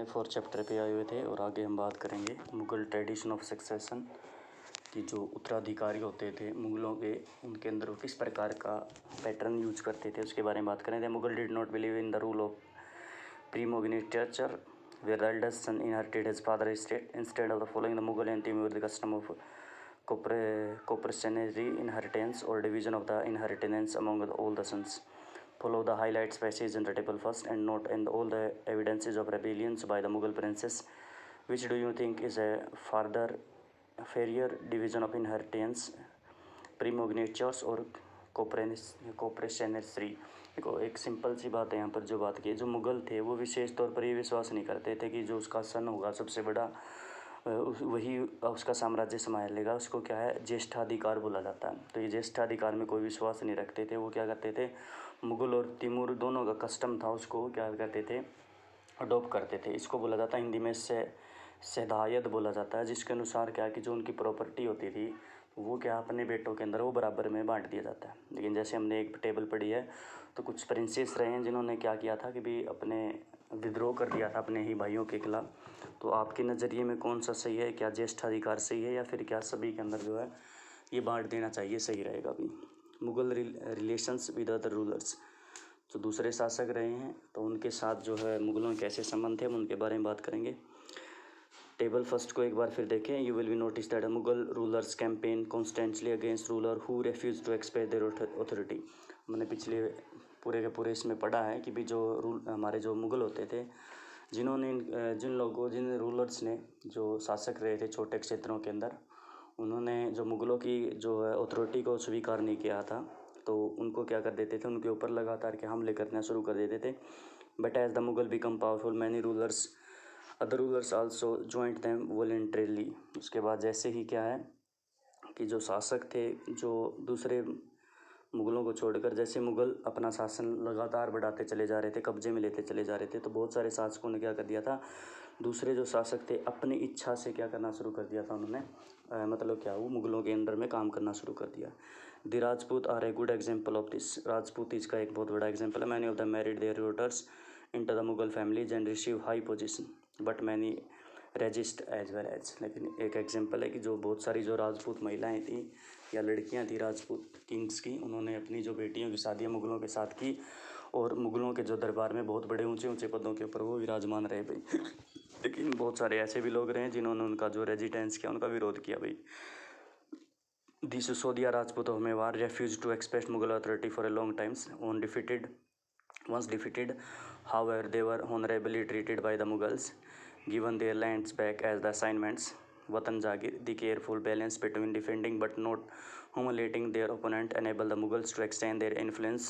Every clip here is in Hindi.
4 चैप्टर पे आए हुए थे और आगे हम बात करेंगे मुग़ल ट्रेडिशन ऑफ सक्सेशन कि जो उत्तराधिकारी होते थे मुग़लों के, उनके अंदर वो किस प्रकार का पैटर्न यूज करते थे उसके बारे में बात करें। Mughal did not believe in the rule of primogeniture where the eldest son inherited his father's estate. Instead of the following the Mughal anthem with the custom of coprocessionary inheritance or division of the inheritance among all the sons. Follow the highlights passage in the table first and note in all the evidences of rebellions by the Mughal princes. Which do you think is a fairer division of inheritance, primogenitures or कोपरेशनरी? देखो, एक सिंपल सी बात है यहाँ पर जो बात की, जो मुग़ल थे वो विशेष तौर पर ये विश्वास नहीं करते थे कि जो उसका सन होगा सबसे बड़ा वही उसका साम्राज्य संभाल लेगा। उसको क्या है, ज्येष्ठाधिकार बोला जाता है। तो ये ज्येष्ठाधिकार में कोई विश्वास नहीं रखते थे। वो क्या करते थे, मुग़ल और तिमूर दोनों का कस्टम था, उसको क्या करते थे, अडोप्ट करते थे। इसको बोला जाता है हिंदी में सहदायत बोला जाता है, जिसके अनुसार क्या है कि जो उनकी प्रॉपर्टी होती थी वो क्या अपने बेटों के अंदर वो बराबर में बांट दिया जाता है। लेकिन जैसे हमने एक टेबल पढ़ी है तो कुछ प्रिंसेस रहे हैं जिन्होंने क्या किया था कि भी अपने विद्रोह कर दिया था अपने ही भाइयों के खिलाफ। तो आपके नज़रिए में कौन सा सही है, क्या ज्येष्ठाधिकार सही है या फिर क्या सभी के अंदर जो है ये बांट देना चाहिए सही रहेगा? अभी Mughal relations with other rulers, जो दूसरे शासक रहे हैं तो उनके साथ जो है मुग़लों के ऐसे संबंध थे, हम उनके बारे में बात करेंगे। टेबल फर्स्ट को एक बार फिर देखें। You will be notice that Mughal rulers campaign constantly against ruler who refuse to express their authority. मैंने पिछले पूरे के पूरे इसमें पढ़ा है कि भी जो हमारे जो मुग़ल होते थे, जिन रूलर्स ने जो शासक रहे थे छोटे क्षेत्रों के अंदर, उन्होंने जो मुग़लों की जो है अथॉरिटी को स्वीकार नहीं किया था, तो उनको क्या कर देते थे, उनके ऊपर लगातार के हमले करना शुरू कर देते थे। But as the Mughal become powerful many rulers other rulers also joint them voluntarily. उसके बाद जैसे ही क्या है कि जो शासक थे जो दूसरे मुग़लों को छोड़कर, जैसे मुग़ल अपना शासन लगातार बढ़ाते चले जा रहे थे, कब्जे में लेते चले जा रहे थे, तो बहुत सारे शासकों ने क्या कर दिया था, दूसरे जो शासक थे अपनी इच्छा से क्या करना शुरू कर दिया था, उन्होंने मतलब क्या वो मुग़लों के अंडर में काम करना शुरू कर दिया। The Rajput are a good example of this. Rajput इसका एक बहुत बड़ा एग्जाम्पल है। Many of the married their daughters into the Mughal families and receive high position, but many resist as well as। लेकिन एक एग्जांपल है कि जो बहुत सारी जो राजपूत महिलाएं थी या लड़कियां थी राजपूत किंग्स की, उन्होंने अपनी जो बेटियों की शादियां मुग़लों के साथ की और मुग़लों के जो दरबार में बहुत बड़े ऊंचे ऊंचे पदों के ऊपर वो विराजमान रहे भाई। लेकिन बहुत सारे ऐसे भी लोग रहे जिन्होंने उनका जो रेजिडेंस किया, उनका विरोध किया भाई। The Sisodia Rajput of Mewar refused to accept Mughal authority for a long time once defeated. However, they were honorably treated by the Mughals, given their lands back as the assignments. Watan Jagir, the careful balance between defending but not humiliating their opponent, enabled the Mughals to extend their influence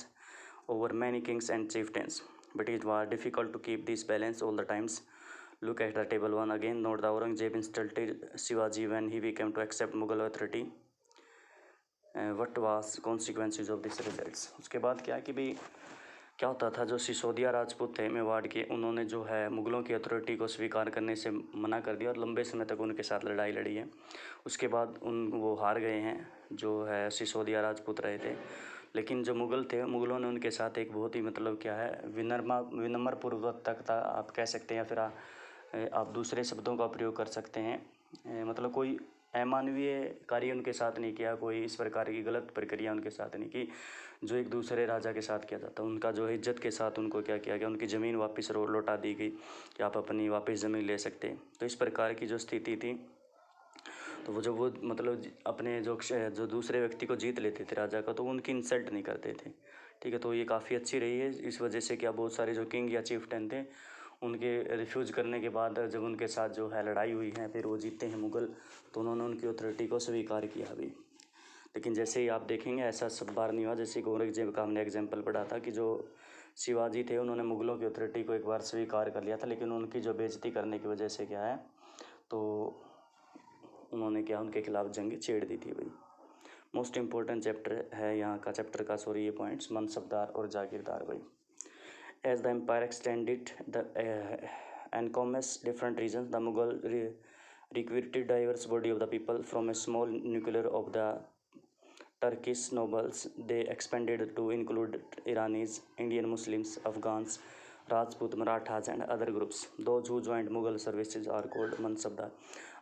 over many kings and chieftains. But it was difficult to keep this balance all the times. Look at the table 1 again. Note the Aurangzeb insulted Shivaji when he became to accept Mughal authority. What was consequences of this results? उसके बाद क्या कि भी क्या होता था, जो सिसोदिया राजपूत थे मेवाड़ के, उन्होंने जो है मुग़लों की अथॉरिटी को स्वीकार करने से मना कर दिया और लंबे समय तक उनके साथ लड़ाई लड़ी है। उसके बाद वो हार गए हैं, जो है सिसोदिया राजपूत रहे थे। लेकिन जो मुग़ल थे, मुग़लों ने उनके साथ एक बहुत ही मतलब क्या है विनम्र पूर्वकता आप कह सकते हैं, या फिर आप दूसरे शब्दों का प्रयोग कर सकते हैं। मतलब कोई अमानवीय कार्य उनके साथ नहीं किया, कोई इस प्रकार की गलत प्रक्रिया उनके साथ नहीं की जो एक दूसरे राजा के साथ किया जाता। उनका जो इज्जत के साथ उनको क्या किया गया, उनकी ज़मीन वापस लौटा दी गई कि आप अपनी वापस ज़मीन ले सकते हैं। तो इस प्रकार की जो स्थिति थी, तो वो मतलब अपने जो दूसरे व्यक्ति को जीत लेते थे राजा का, तो उनकी इंसल्ट नहीं करते थे। ठीक है, तो ये काफ़ी अच्छी रही है। इस वजह से क्या बहुत सारे जो किंग या चीफ्टन थे, उनके रिफ्यूज़ करने के बाद जब उनके साथ जो है लड़ाई हुई है, फिर वो जीते हैं मुग़ल, तो उन्होंने उनकी अथॉरिटी को स्वीकार किया अभी। लेकिन जैसे ही आप देखेंगे ऐसा सब बार नहीं हुआ। जैसे औरंगजेब का हमने एग्जाम्पल पढ़ा था कि जो शिवाजी थे उन्होंने मुग़लों की अथॉरिटी को एक बार स्वीकार कर लिया था, लेकिन उनकी जो बेइज्जती करने की वजह से क्या है, तो उन्होंने क्या उनके खिलाफ जंग छेड़ दी थी भाई। मोस्ट इम्पोर्टेंट चैप्टर है यहाँ का, चैप्टर का सॉरी ये पॉइंट्स, मनसबदार और जागीरदार भाई। As the empire extended the encompass different regions, the Mughal recruited diverse body of the people from a small nucleus of the Turkish nobles. They expanded to include Iranis, Indian Muslims, Afghans, Rajput, Marathas and other groups. Those who joined Mughal services are called mansabdar.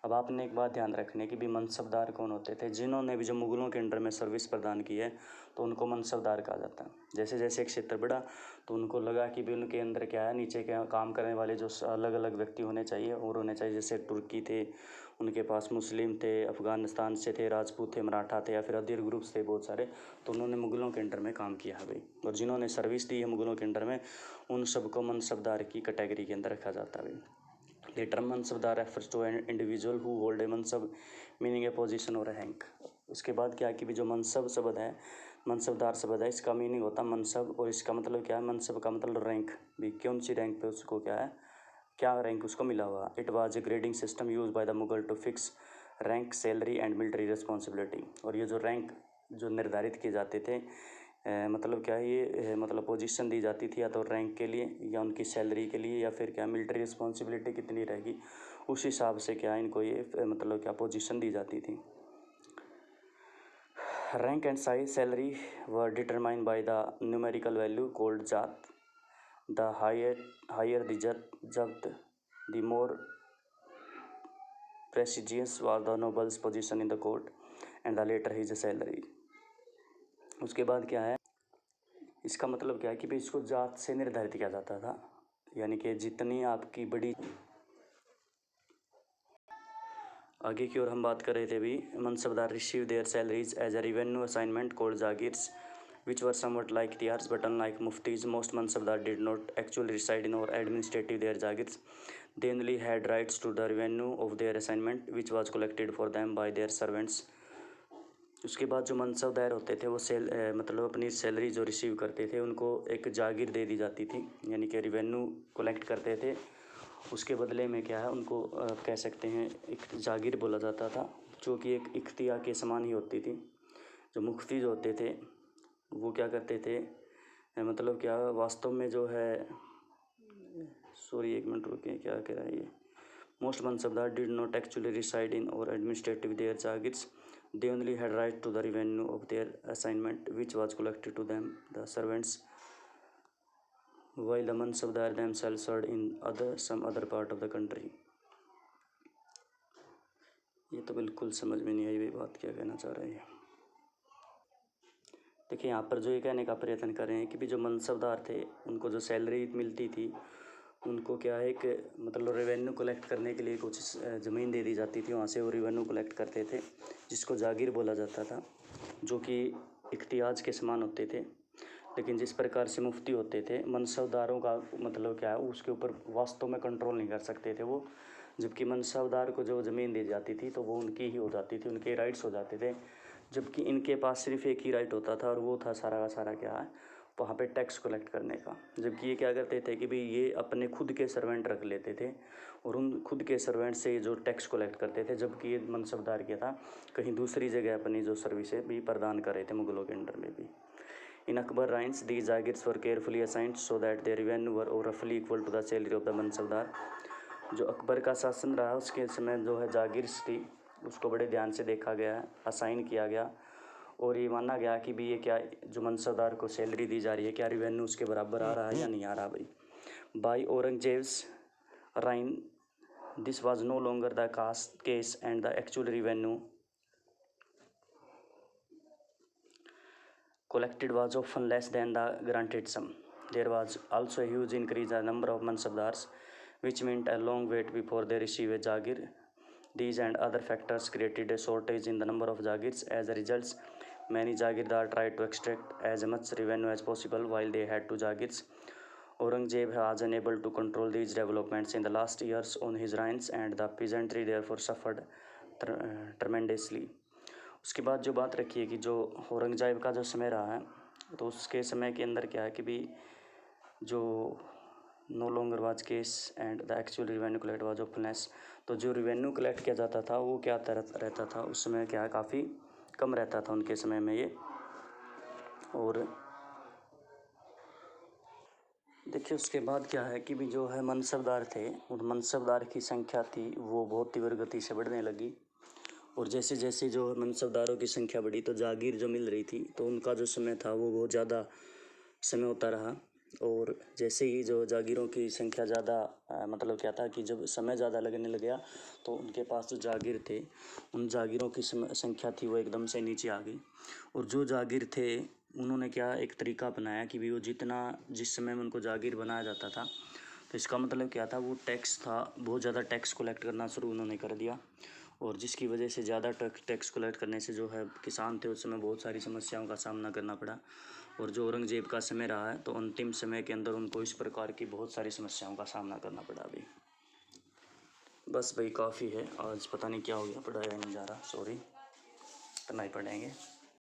अब आपने एक बात ध्यान रखने की भी मनसबदार कौन होते थे, जिन्होंने भी जो मुगलों के अंडर में सर्विस प्रदान की है तो उनको मनसबदार कहा जाता है। जैसे जैसे एक क्षेत्र बढ़ा तो उनको लगा कि भी उनके अंदर क्या है, नीचे के काम करने वाले जो अलग अलग व्यक्ति होने चाहिए और होने चाहिए। जैसे तुर्की थे, उनके पास मुस्लिम थे, अफ़गानिस्तान से थे, राजपूत थे, मराठा थे या फिर अदर ग्रुप्स थे बहुत सारे, तो उन्होंने मुगलों के अंडर में काम किया है भाई। और जिन्होंने सर्विस दी है मुगलों के अंडर में उन सबको मनसबदार की कैटेगरी के अंदर रखा जाता है भाई। The term mansabdar refers to an individual who hold a मनसब meaning a position or a rank। उसके बाद क्या है कि भी जो मनसब शब्द है, मनसबदार शब्द है, इसका मीनिंग होता है मनसब और इसका मतलब क्या है, मनसब का मतलब रैंक भी, कौन सी रैंक पे उसको क्या है, क्या रैंक उसको मिला हुआ। It was a grading system use by the Mughal to fix rank, salary and military responsibility. और ये जो रैंक जो निर्धारित किए जाते थे, मतलब क्या है ये, मतलब पोजीशन दी जाती थी या तो रैंक के लिए या उनकी सैलरी के लिए या फिर क्या मिलिट्री रिस्पॉन्सिबिलिटी कितनी रहेगी उस हिसाब से क्या इनको ये मतलब क्या पोजीशन दी जाती थी। Rank and size salary were determined by the numerical value called zat. The higher the जब्त the more prestigious was the nobles position in the court and the later his salary. उसके बाद क्या है, इसका मतलब क्या है कि भाई इसको जात से निर्धारित किया जाता था, यानी कि जितनी आपकी बड़ी। आगे की ओर हम बात कर रहे थे भी, mansabdar receive their salaries as a revenue assignment called jagirs which were somewhat like timars but unlike muqtis most mansabdar did not actually reside in or administrative their jagirs. They only had rights to the revenue of their assignment which was collected for them by their servants. उसके बाद जो मनसबदार होते थे वो मतलब अपनी सैलरी जो रिसीव करते थे उनको एक जागीर दे दी जाती थी, यानी कि रेवेन्यू कलेक्ट करते थे, उसके बदले में क्या है उनको कह सकते हैं एक जागीर बोला जाता था, जो कि एक इख्तियार के समान ही होती थी। जो मुफ्ती जो होते थे वो क्या करते थे, मतलब क्या वास्तव में जो है, सॉरी एक मिनट रुकिए, क्या कह रहा है ये, most mansabdar did not actually reside in or administrative their jagirs. They only had right to the revenue of their assignment which was collected to them, the servants, while the mansabdar themselves served in some other part of the country। ये तो बिल्कुल समझ में नहीं आई ये बात क्या कहना चाह रहे हैं। देखिए यहाँ पर जो ये कहने का प्रयत्न कर रहे हैं कि भी जो मनसबदार थे उनको जो सैलरी मिलती थी उनको क्या है कि मतलब रेवेन्यू कलेक्ट करने के लिए कुछ ज़मीन दे दी जाती थी, वहाँ से वो रेवेन्यू कलेक्ट करते थे जिसको जागीर बोला जाता था, जो कि इख्तियाज के समान होते थे। लेकिन जिस प्रकार से मुफ्ती होते थे, मनसबदारों का मतलब क्या है उसके ऊपर वास्तव में कंट्रोल नहीं कर सकते थे वो, जबकि मनसबदार को जो ज़मीन दी जाती थी तो वो उनकी ही हो जाती थी, उनके राइट्स हो जाते थे, जबकि इनके पास सिर्फ एक ही राइट होता था और वो था सारा का सारा क्या है वहाँ पे टैक्स कलेक्ट करने का। जबकि ये क्या करते थे कि भाई ये अपने खुद के सर्वेंट रख लेते थे और उन खुद के सर्वेंट से जो टैक्स कलेक्ट करते थे, जबकि ये मनसबदार क्या था कहीं दूसरी जगह अपनी जो सर्विसें भी प्रदान कर रहे थे मुगलों के अंडर में भी। In Akbar reigns the jagirs were carefully assigned so that their revenue were रफली equal to the salary of the mansabdar. जो अकबर का शासन रहा उसके समय जो है जागिर्स थी उसको बड़े ध्यान से देखा गया, असाइन किया गया और ये माना गया कि भी ये क्या जो मनसबदार को सैलरी दी जा रही है क्या रेवेन्यू उसके बराबर आ रहा है या नहीं आ रहा भाई। By Aurangzeb's reign this was no longer the cast case and the actual revenue collected was often less than the granted sum. There was also a huge increase in the number of mansabdars, which meant a long wait before they receive a jagir. These and other factors created a shortage in the number of jagirs. As a result, many jagirdar tried to extract as much revenue as possible while they had two jagirs. Aurangzeb was unable to control these developments in the last years on his reigns, and the peasantry therefore suffered tremendously. उसके बाद जो बात रखी है कि जो औरंगजेब का जो समय रहा है तो उसके समय के अंदर क्या है कि भी जो no longer was case and the actual revenue collect was of less, तो जो रिवेन्यू कलेक्ट किया जाता था वो क्या रहता था उस समय क्या है काफ़ी कम रहता था उनके समय में ये। और देखिए उसके बाद क्या है कि भी जो है मनसबदार थे उन मनसबदार की संख्या थी वो बहुत तीव्र गति से बढ़ने लगी और जैसे जैसे जो मनसबदारों की संख्या बढ़ी तो जागीर जो मिल रही थी तो उनका जो समय था वो बहुत ज़्यादा समय होता रहा। और जैसे ही जो जागीरों की संख्या ज़्यादा मतलब क्या था कि जब समय ज़्यादा लगने लग गया तो उनके पास जो जागीर थे उन जागीरों की संख्या थी वो एकदम से नीचे आ गई। और जो जागीर थे उन्होंने क्या एक तरीका अपनाया कि भी वो जिस समय में उनको जागीर बनाया जाता था तो इसका मतलब क्या था, वो टैक्स था, बहुत ज़्यादा टैक्स कलेक्ट करना शुरू उन्होंने कर दिया। और जिसकी वजह से ज़्यादा टैक्स कलेक्ट करने से जो है किसान थे उस समय बहुत सारी समस्याओं का सामना करना पड़ा। और जो औरंगज़ेब का समय रहा है तो अंतिम समय के अंदर उनको इस प्रकार की बहुत सारी समस्याओं का सामना करना पड़ा अभी। बस भाई काफ़ी है, आज पता नहीं क्या हो गया, पढ़ाया नहीं जा रहा, सॉरी, इतना ही पढ़ेंगे।